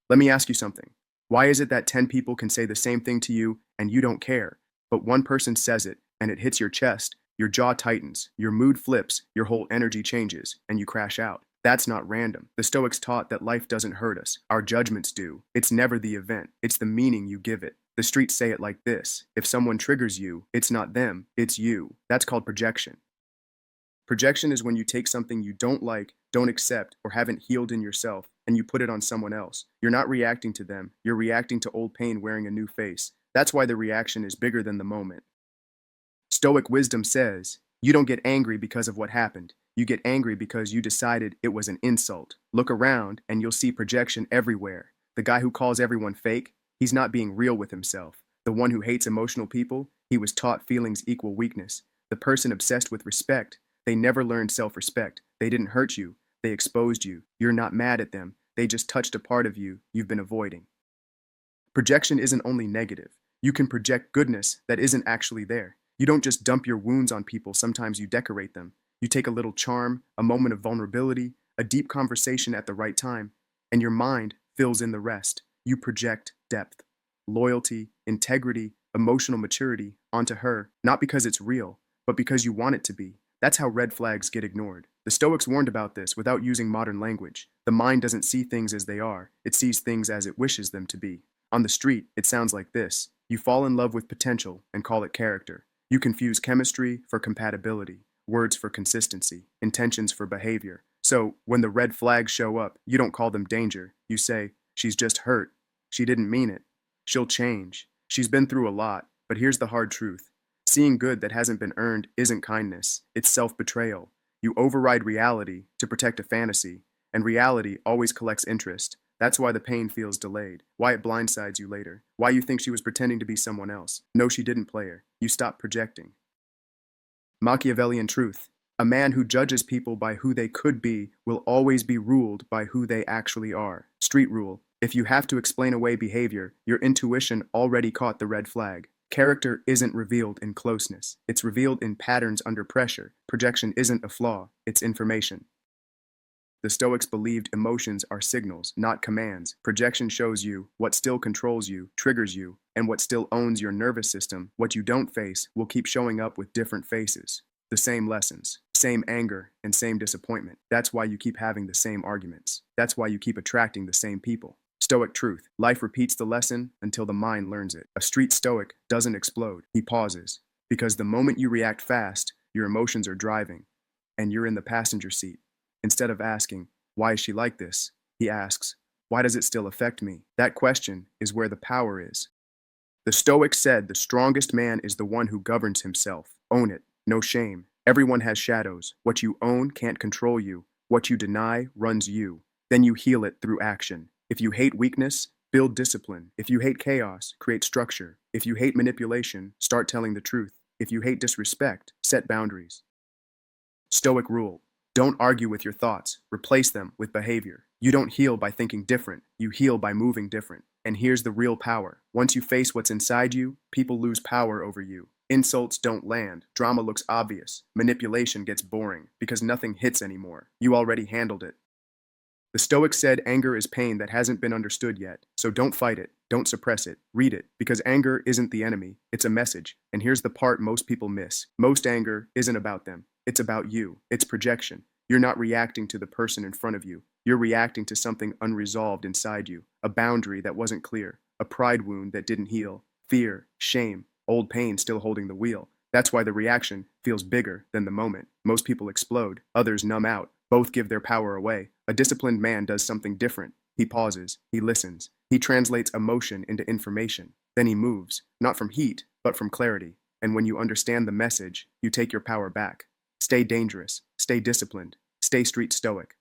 Let me ask you something. Why is it that 10 people can say the same thing to you and you don't care, but one person says it and it hits your chest, your jaw tightens, your mood flips, your whole energy changes, and you crash out? That's not random. The Stoics taught that life doesn't hurt us. Our judgments do. It's never the event. It's the meaning you give it. The streets say it like this: if someone triggers you, it's not them, it's you. That's called projection. Projection is when you take something you don't like, don't accept, or haven't healed in yourself, and you put it on someone else. You're not reacting to them, you're reacting to old pain wearing a new face. That's why the reaction is bigger than the moment. Stoic wisdom says, you don't get angry because of what happened. You get angry because you decided it was an insult. Look around and you'll see projection everywhere. The guy who calls everyone fake, he's not being real with himself. The one who hates emotional people, he was taught feelings equal weakness. The person obsessed with respect, they never learned self-respect. They didn't hurt you. They exposed you. You're not mad at them. They just touched a part of you you've been avoiding. Projection isn't only negative. You can project goodness that isn't actually there. You don't just dump your wounds on people, sometimes you decorate them. You take a little charm, a moment of vulnerability, a deep conversation at the right time, and your mind fills in the rest. You project depth, loyalty, integrity, emotional maturity onto her, not because it's real, but because you want it to be. That's how red flags get ignored. The Stoics warned about this without using modern language. The mind doesn't see things as they are. It sees things as it wishes them to be. On the street, it sounds like this. You fall in love with potential and call it character. You confuse chemistry for compatibility, words for consistency, intentions for behavior. So, when the red flags show up, you don't call them danger. You say, she's just hurt. She didn't mean it. She'll change. She's been through a lot. But here's the hard truth. Seeing good that hasn't been earned isn't kindness, it's self-betrayal. You override reality to protect a fantasy, and reality always collects interest. That's why the pain feels delayed, why it blindsides you later, why you think she was pretending to be someone else. No, she didn't play her. You stopped projecting. Machiavellian truth. A man who judges people by who they could be will always be ruled by who they actually are. Street rule. If you have to explain away behavior, your intuition already caught the red flag. Character isn't revealed in closeness. It's revealed in patterns under pressure. Projection isn't a flaw, it's information. The Stoics believed emotions are signals, not commands. Projection shows you what still controls you, triggers you, and what still owns your nervous system. What you don't face will keep showing up with different faces. The same lessons, same anger, and same disappointment. That's why you keep having the same arguments. That's why you keep attracting the same people. Stoic truth. Life repeats the lesson until the mind learns it. A street Stoic doesn't explode. He pauses. Because the moment you react fast, your emotions are driving, and you're in the passenger seat. Instead of asking, why is she like this? He asks, why does it still affect me? That question is where the power is. The Stoics said the strongest man is the one who governs himself. Own it. No shame. Everyone has shadows. What you own can't control you. What you deny runs you. Then you heal it through action. If you hate weakness, build discipline. If you hate chaos, create structure. If you hate manipulation, start telling the truth. If you hate disrespect, set boundaries. Stoic rule. Don't argue with your thoughts. Replace them with behavior. You don't heal by thinking different. You heal by moving different. And here's the real power. Once you face what's inside you, people lose power over you. Insults don't land. Drama looks obvious. Manipulation gets boring because nothing hits anymore. You already handled it. The Stoics said anger is pain that hasn't been understood yet, so don't fight it, don't suppress it, read it, because anger isn't the enemy, it's a message. And here's the part most people miss. Most anger isn't about them, it's about you, it's projection. You're not reacting to the person in front of you, you're reacting to something unresolved inside you, a boundary that wasn't clear, a pride wound that didn't heal, fear, shame, old pain still holding the wheel. That's why the reaction feels bigger than the moment. Most people explode, others numb out. Both give their power away. A disciplined man does something different. He pauses, he listens, he translates emotion into information. Then he moves, not from heat, but from clarity. And when you understand the message, you take your power back. Stay dangerous, stay disciplined, stay street Stoic.